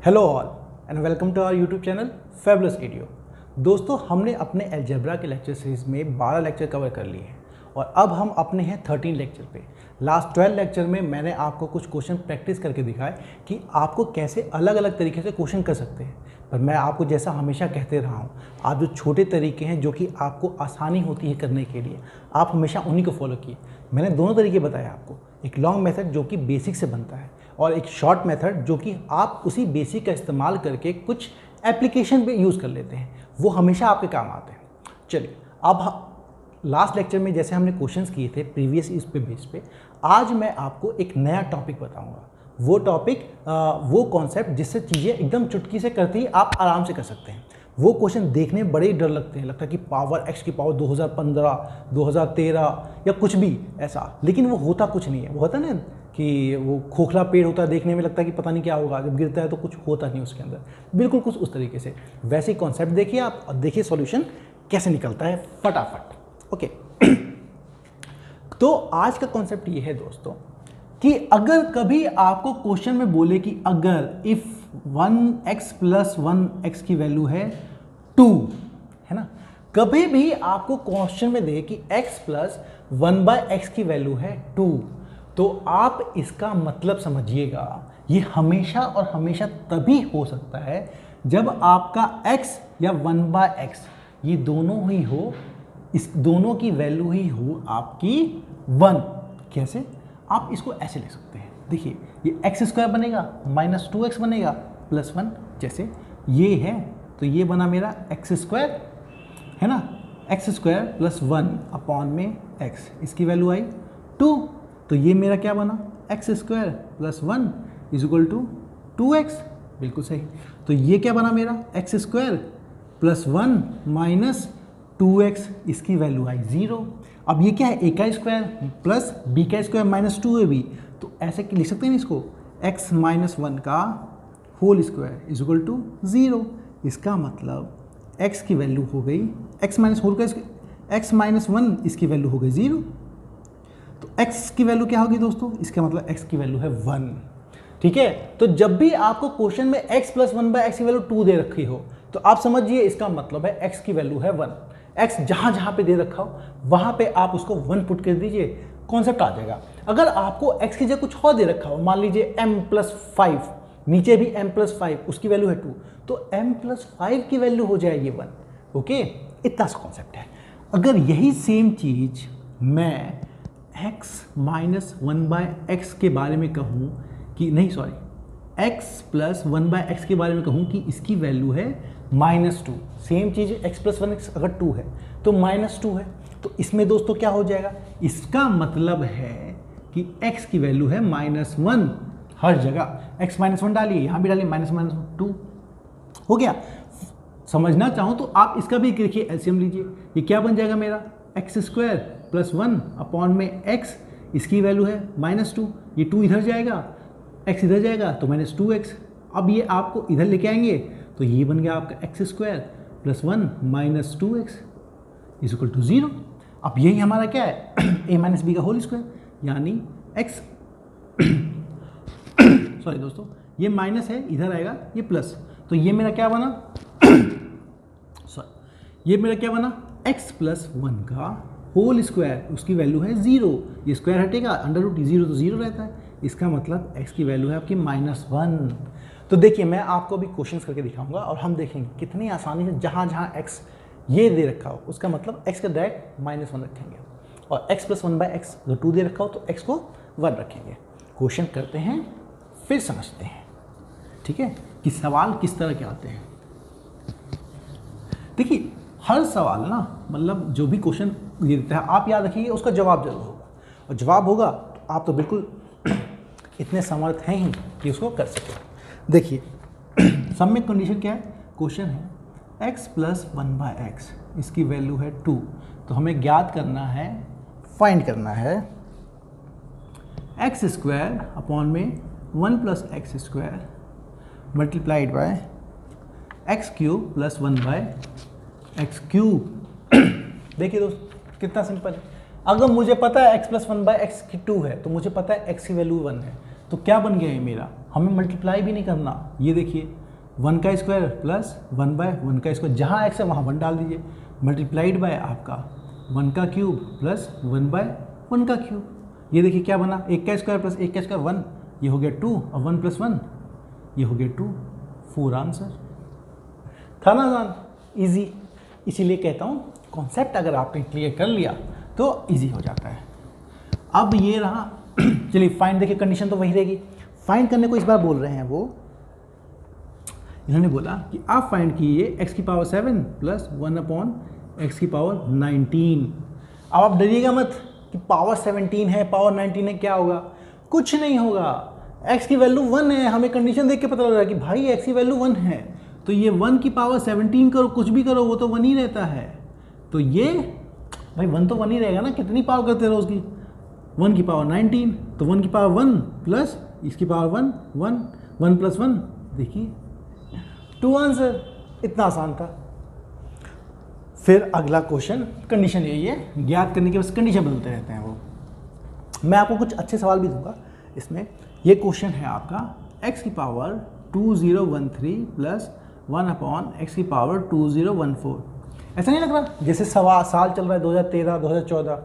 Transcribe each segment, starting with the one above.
Hello all and welcome to our YouTube channel fabulous एडियो। दोस्तों, हमने अपने अलजेब्रा के लेक्चर सीरीज में 12 लेक्चर कवर कर लिए हैं और अब हम अपने हैं 13 लेक्चर पे। लास्ट 12 लेक्चर में मैंने आपको कुछ क्वेश्चन प्रैक्टिस करके दिखाए कि आपको कैसे अलग अलग तरीके से क्वेश्चन कर सकते हैं। पर मैं आपको जैसा हमेशा कहते रहा हूँ, आप जो छोटे तरीके हैं जो कि आपको आसानी होती है करने के लिए, आप हमेशा उन्हीं को फॉलो किए। मैंने दोनों तरीके बताए आपको, एक लॉन्ग मेथड जो कि बेसिक से बनता है और एक शॉर्ट मेथड जो कि आप उसी बेसिक का इस्तेमाल करके कुछ एप्लीकेशन पे यूज़ कर लेते हैं, वो हमेशा आपके काम आते हैं। चलिए, अब लास्ट लेक्चर में जैसे हमने क्वेश्चंस किए थे प्रीवियस इस पे बेस पे, आज मैं आपको एक नया टॉपिक बताऊंगा। वो टॉपिक वो कॉन्सेप्ट जिससे चीज़ें एकदम चुटकी से करती है आप आराम से कर सकते हैं। वो क्वेश्चन देखने में बड़े ही डर लगते हैं, लगता है कि पावर x की पावर 2015, 2013 या कुछ भी ऐसा, लेकिन वो होता कुछ नहीं है। वो होता है ना कि वो खोखला पेड़ होता है, देखने में लगता है कि पता नहीं क्या होगा, जब गिरता है तो कुछ होता नहीं उसके अंदर, बिल्कुल कुछ उस तरीके से। वैसे कॉन्सेप्ट देखिए आप और देखिए सॉल्यूशन कैसे निकलता है फटाफट। ओके, तो आज का कॉन्सेप्ट ये है दोस्तों कि अगर कभी आपको क्वेश्चन में बोले कि अगर इफ 1x + 1x की वैल्यू है 2, है ना, कभी भी आपको क्वेश्चन में दे कि x + 1/x की वैल्यू है 2, तो आप इसका मतलब समझिएगा, ये हमेशा और हमेशा तभी हो सकता है जब आपका x या 1/x ये दोनों ही हो, इस दोनों की वैल्यू ही हो आपकी 1। कैसे? आप इसको ऐसे लिख सकते हैं, देखिए ये x² बनेगा -2x बनेगा +1। जैसे ये है तो ये बना मेरा x², है ना, x² + 1/x, इसकी वैल्यू आई 2। तो ये मेरा क्या बना, x² + 1 = 2x, बिल्कुल सही। तो ये क्या बना मेरा, x² + 1 - 2x, इसकी वैल्यू आई 0। अब ये क्या है, a² + b² - 2ab, तो ऐसे लिख सकते हैं इसको, x - 1 का होल स्क्वायर = 0। इसका मतलब x की वैल्यू हो गई x - 1 इसकी वैल्यू हो गई 0। तो x की वैल्यू क्या होगी दोस्तों, इसका मतलब x की वैल्यू है 1। ठीक है, तो जब भी आपको क्वेश्चन में x + 1/x की वैल्यू 2 दे रखी हो, तो आप समझिए इसका मतलब है x की वैल्यू है 1। x जहां जहां पे दे रखा हो वहां पे आप उसको 1 पुट कर दीजिए, कॉन्सेप्ट आ जाएगा। अगर आपको x की जगह कुछ और दे रखा हो, मान लीजिए m + 5, नीचे भी m + 5, उसकी वैल्यू है 2, तो m + 5 की वैल्यू हो जाएगी 1। ओके, इतना सा कॉन्सेप्ट है। अगर यही सेम चीज मैं x - 1/x के बारे में कहूँ कि नहीं, सॉरी, x + 1/x के बारे में कहूँ कि इसकी वैल्यू है -2, सेम चीज़ x + 1x अगर 2 है तो -2 है, तो इसमें दोस्तों क्या हो जाएगा, इसका मतलब है कि x की वैल्यू है -1 हर जगह। x - 1 डालिए, यहाँ भी डालिए -2 हो गया। समझना चाहूँ तो आप इसका भी देखिए, एलसीएम लीजिए, ये क्या बन जाएगा मेरा, x² + 1/x, इसकी वैल्यू है -2, ये 2 इधर जाएगा, x इधर जाएगा तो -2x। अब ये आपको इधर लेके आएंगे तो ये बन गया आपका x² + 1 - 2x = 0। अब यही हमारा क्या है, a - b का होल स्क्वायर, यानी x सॉरी दोस्तों, ये माइनस है, इधर आएगा ये प्लस, तो ये मेरा क्या बना सॉरी, ये मेरा क्या बना, x + 1 का होल स्क्वायर, उसकी वैल्यू है 0, ये स्क्वायर हटेगा, √0 तो 0 रहता है, इसका मतलब x की वैल्यू है आपकी -1। तो देखिए, मैं आपको भी क्वेश्चंस करके दिखाऊंगा और हम देखेंगे कितनी आसानी से जहाँ जहाँ x ये दे रखा हो उसका मतलब x का डायरेक्ट -1 रखेंगे, और x + 1/x अगर 2 दे रखा हो तो x को 1 रखेंगे। क्वेश्चन करते हैं फिर समझते हैं, ठीक है, कि सवाल किस तरह के आते हैं। देखिए, हर सवाल ना, मतलब जो भी क्वेश्चन ये देता है, आप याद रखिए उसका जवाब जरूर होगा, और जवाब होगा तो आप तो बिल्कुल इतने समर्थ हैं ही कि उसको कर सकें। देखिए, सब में कंडीशन क्या है, क्वेश्चन है x + 1/x, इसकी वैल्यू है 2, तो हमें ज्ञात करना है, फाइंड करना है x² / 1 + x² multiplied by x³ + 1/x³। देखिए दोस्त, कितना सिंपल है। अगर मुझे पता है x + 1/x की 2 है, तो मुझे पता है x की वैल्यू 1 है, तो क्या बन गया ये मेरा, हमें मल्टीप्लाई भी नहीं करना। ये देखिए 1 का स्क्वायर प्लस 1/1 का स्क्वायर, जहाँ x है वहाँ 1 डाल दीजिए, मल्टीप्लाइड बाय आपका 1 का क्यूब प्लस 1/1 का क्यूब। ये देखिए क्या बना, 1 का स्क्वायर प्लस 1 का स्क्वायर 1, ये हो गया 2 और 1 + 1 ये हो गया 2, 4 आंसर। था ना आसान, ईजी। इसीलिए कहता हूँ कॉन्सेप्ट अगर आपने क्लियर कर लिया तो ईजी हो जाता है। अब ये रहा चलिए फाइंड, देखिए कंडीशन तो वही रहेगी। फाइंड करने को इस बार बोल रहे हैं वो, इन्होंने बोला कि आप फाइंड कीजिए x⁷ प्लस 1/x⁻19। अब आप डरिएगा मत कि पावर 17 है, पावर 19 है, क्या होगा, कुछ नहीं होगा। x की वैल्यू 1 है, हमें कंडीशन देख के पता लग रहा है कि भाई x की वैल्यू 1 है, तो ये 1 की पावर 17 करो, कुछ भी करो वो तो 1 ही रहता है। तो ये भाई 1 तो 1 ही रहेगा ना, कितनी पावर करते रहो उसकी, 1 की पावर 19, तो 1 की पावर 1 प्लस इसकी पावर 1, 1 + 1 देखिए 2 आंसर। इतना आसान था। फिर अगला क्वेश्चन, कंडीशन यही है, ज्ञात करने के बस कंडीशन बदलते रहते हैं वो। मैं आपको कुछ अच्छे सवाल भी दूंगा इसमें। ये क्वेश्चन है आपका x⁻2013 प्लस 1/x⁻2014। ऐसा नहीं लग रहा जैसे साल चल रहा है 2013, 2014,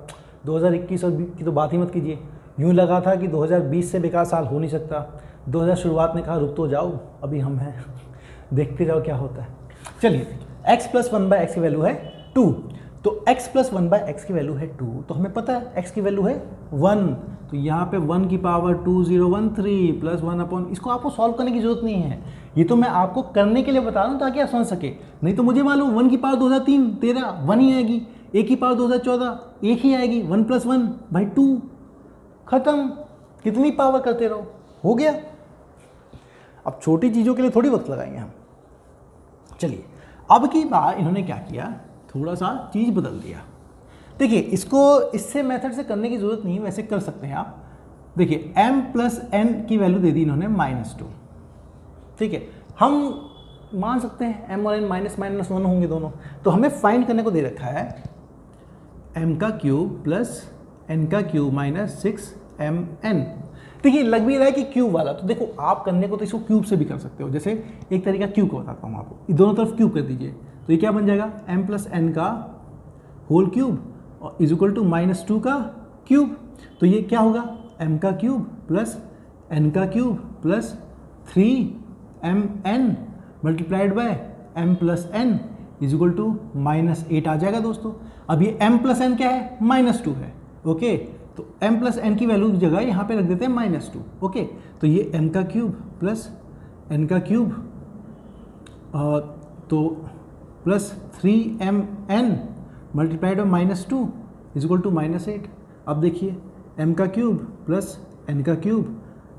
2021 और 20 की तो बात ही मत कीजिए। यूँ लगा था कि 2020 से बेकार साल हो नहीं सकता। 2000 शुरुआत ने कहा रुक तो जाओ, अभी हम हैं, देखते जाओ क्या होता है। चलिए x + 1/x की वैल्यू है 2, तो x + 1/x की वैल्यू है 2, तो हमें पता है x की वैल्यू है 1, तो यहाँ पे 1 की पावर 2013 प्लस 1/, इसको आपको सॉल्व करने की जरूरत नहीं है, ये तो मैं आपको करने के लिए बता रहा हूँ ताकि आप समझ सके। नहीं तो मुझे मालूम 1 की पावर 2013 1 ही आएगी, 1 की पावर 2014 1 ही आएगी, 1 + 1 भाई 2, खत्म। कितनी पावर करते रहो, हो गया। अब छोटी चीज़ों के लिए थोड़ी वक्त लगाएंगे हम। चलिए अब की बार इन्होंने क्या किया, थोड़ा सा चीज़ बदल दिया। देखिए इसको इससे मेथड से करने की ज़रूरत नहीं है, वैसे कर सकते हैं आप। देखिए m + n की वैल्यू दे दी इन्होंने -2, ठीक है। हम मान सकते हैं m और n -1 होंगे दोनों, तो हमें फाइंड करने को दे रखा है m³ प्लस n³ -6mn। देखिए लग भी रहा है कि क्यूब वाला, तो देखो आप करने को तो इसको क्यूब से भी कर सकते हो। जैसे एक तरीका क्यूब का बताता हूँ आपको, दोनों तरफ क्यूब कर दीजिए, तो ये क्या बन जाएगा m + n का होल क्यूब और = -2 का क्यूब। तो ये क्या होगा m³ plus n³ plus 3mn multiplied by m + n = -8 आ जाएगा दोस्तों। अब ये m + n क्या है, -2 है, ओके। तो m + n की वैल्यू की जगह यहाँ पे रख देते हैं -2, ओके। तो ये m³ प्लस n³ तो प्लस 3mn मल्टीप्लाइड बाय -2 = -8। अब देखिए m³ प्लस n³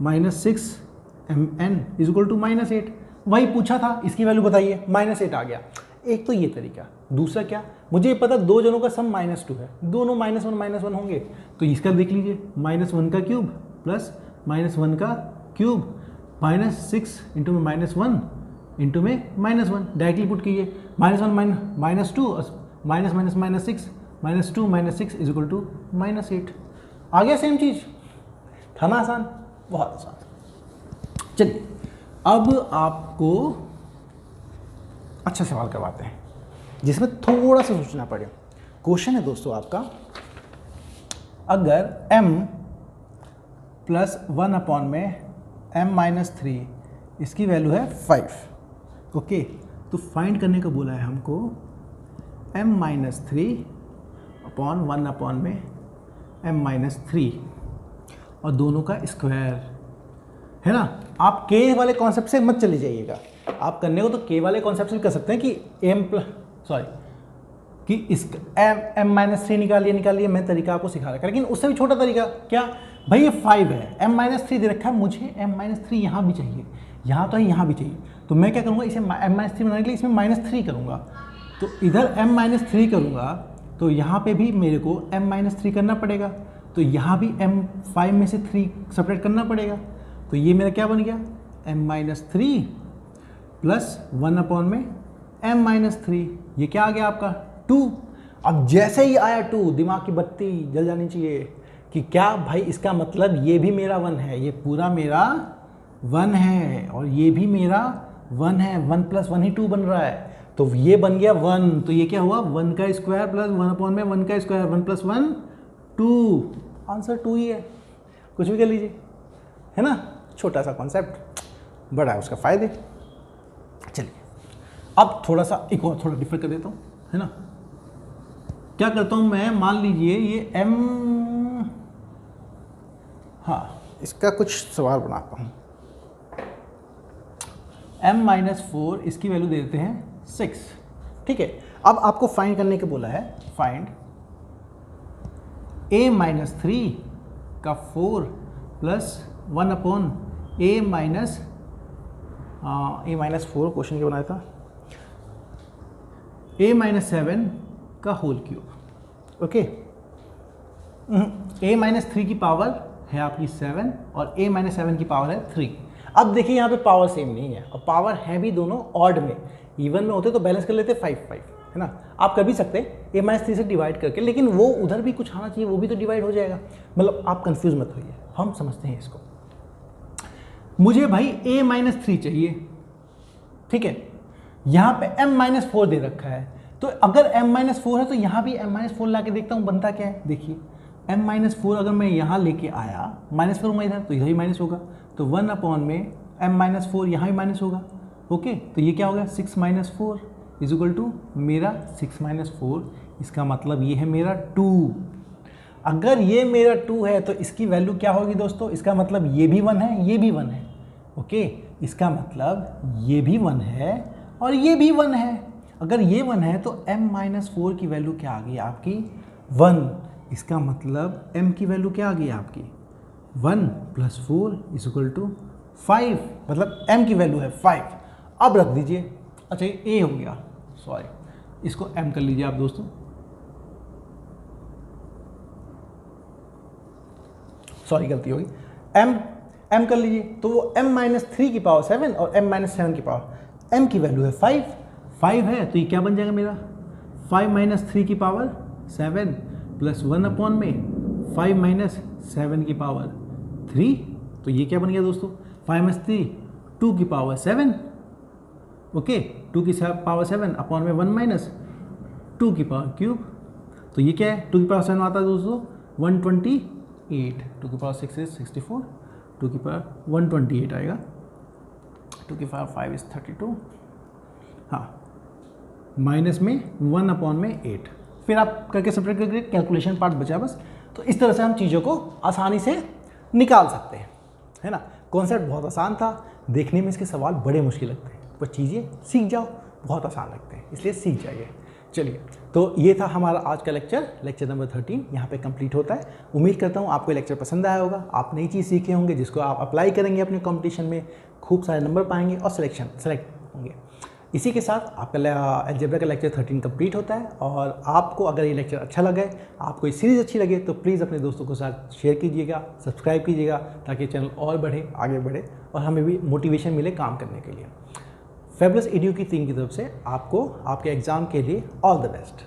-6mn = -8। वही पूछा था, इसकी वैल्यू बताइए, -8 आ गया। एक तो ये तरीका, दूसरा क्या, मुझे ये पता दो जनों का सम -2 है, दोनों -1 होंगे, तो इसका देख लीजिए -1 का क्यूब प्लस -1 का क्यूब -6 इंटू में -1 इंटू में -1 डायरेक्टली पुट कीजिए, -1 -2 -6 -2 -6 = -8। आ गया सेम चीज़, था ना आसान, बहुत आसान। चलिए अब आपको अच्छा सवाल करवाते हैं जिसमें थोड़ा सा सोचना पड़े। क्वेश्चन है दोस्तों आपका, अगर m + 1/m -3 इसकी वैल्यू है 5, ओके। तो फाइंड करने को बोला है हमको m - 3/1/m -3 और दोनों का स्क्वायर है ना। आप के वाले कॉन्सेप्ट से मत चले जाइएगा, आप करने को तो के वाले कॉन्सेप्ट से भी कर सकते हैं कि इस m - 3 निकालिए, मैं तरीका आपको सिखा रखा है, लेकिन उससे भी छोटा तरीका क्या, भाई ये 5 है, m - 3 दे रखा है, मुझे m - 3 यहाँ भी चाहिए, यहाँ तो है यहाँ भी चाहिए, तो मैं क्या करूँगा, इसे m - 3 बनाने के लिए इसमें -3 करूँगा, तो इधर m - 3 करूँगा, तो यहाँ पे भी मेरे को m - 3 करना पड़ेगा, तो यहाँ भी m5 में से 3 सेपरेट करना पड़ेगा। तो ये मेरा क्या बन गया, m - 3 प्लस 1/m -3, ये क्या आ गया आपका 2। अब जैसे ही आया 2, दिमाग की बत्ती जल जानी चाहिए कि क्या भाई इसका मतलब ये भी मेरा 1 है, ये पूरा मेरा 1 है और ये भी मेरा 1 है, 1 + 1 ही 2 बन रहा है, तो ये बन गया 1, तो ये क्या हुआ 1 का स्क्वायर प्लस 1/1 का स्क्वायर, 1 + 1 2, आंसर 2 ही है, कुछ भी कर लीजिए, है ना। छोटा सा कॉन्सेप्ट, बड़ा है उसका फ़ायदे। चलिए अब थोड़ा सा एक और थोड़ा डिफर कर देता हूँ, है ना। क्या करता हूँ मैं, मान लीजिए ये m, हाँ इसका कुछ सवाल बनाता हूँ, m-4 इसकी वैल्यू दे देते हैं 6, ठीक है। अब आपको फाइंड करने के बोला है, फाइंड a-3 का 4 + 1/a-4 क्वेश्चन क्या बनाया था, a-7 का होल क्यूब, ओके। a-3 की पावर है आपकी 7 और a-7 की पावर है 3। अब देखिए यहाँ पे पावर सेम नहीं है और पावर है भी दोनों ऑड में, इवन में होते तो बैलेंस कर लेते 5-5, है ना। आप कर भी सकते हैं a-3 से डिवाइड करके, लेकिन वो उधर भी कुछ आना चाहिए, वो भी तो डिवाइड हो जाएगा, मतलब आप कंफ्यूज मत होइए, हम समझते हैं इसको। मुझे भाई a-3 चाहिए, ठीक है, यहाँ पे m-4 दे रखा है, तो अगर m-4 है तो यहाँ भी m-4 ला के देखता हूँ बनता क्या है। देखिए m-4 अगर मैं यहाँ लेके आया, -4 में इधर तो इधर ही माइनस होगा, तो 1 में m-4 यहाँ भी माइनस होगा, ओके। तो ये क्या होगा 6 - 4 = मेरा 6 - 4, इसका मतलब ये है मेरा 2। अगर ये मेरा 2 है तो इसकी वैल्यू क्या होगी दोस्तों, इसका मतलब ये भी 1 है, ये भी 1 है, ओके। इसका मतलब ये भी 1 है और ये भी 1 है। अगर ये 1 है तो m-4 की वैल्यू क्या आ गई आपकी 1, इसका मतलब m की वैल्यू क्या आ गई आपकी 1 + 4 = 5, मतलब m की वैल्यू है 5। अब रख दीजिए, अच्छा ये a हो गया, सॉरी इसको m कर लीजिए आप दोस्तों, सॉरी गलती होगी, m कर लीजिए, तो वो m-3 की पावर 7 और m-7 की पावर, m की वैल्यू है 5 है, तो ये क्या बन जाएगा मेरा 5 - 3 की पावर 7 + 1 में 5 - 7 की पावर 3, तो ये क्या बन गया दोस्तों 5 - 3 2 की पावर 7, ओके, 2 की पावर 7 अपॉन में 1 - 2 की पावर क्यूब, तो ये क्या है 2 की पावर 7 आता है दोस्तों 128, 2 की पावर 6 is 64, 2 की पावर 128 आएगा, 2 की पावर 5 is 32, हाँ, माइनस में 1 में 8, फिर आप करके सेपरेट करके कैलकुलेशन पार्ट बचा बस। तो इस तरह से हम चीज़ों को आसानी से निकाल सकते हैं, है ना। कॉन्सेप्ट बहुत आसान था, देखने में इसके सवाल बड़े मुश्किल लगते हैं, पर चीज़ें सीख जाओ बहुत आसान लगते हैं, इसलिए सीख जाइए। चलिए, तो ये था हमारा आज का लेक्चर नंबर 13 यहाँ पे कंप्लीट होता है। उम्मीद करता हूँ आपको लेक्चर पसंद आया होगा, आप नई चीज़ सीखे होंगे जिसको आप अप्लाई करेंगे अपने कंपटीशन में, खूब सारे नंबर पाएंगे और सेलेक्ट होंगे। इसी के साथ आपका अलजेब्रा का लेक्चर 13 कंप्लीट होता है। और आपको अगर ये लेक्चर अच्छा लगे, आपको ये सीरीज़ अच्छी लगे, तो प्लीज़ अपने दोस्तों के साथ शेयर कीजिएगा, सब्सक्राइब कीजिएगा, ताकि चैनल और बढ़े, आगे बढ़े और हमें भी मोटिवेशन मिले काम करने के लिए। फेबुलस एडू की टीम की तरफ से आपको आपके एग्ज़ाम के लिए ऑल द बेस्ट।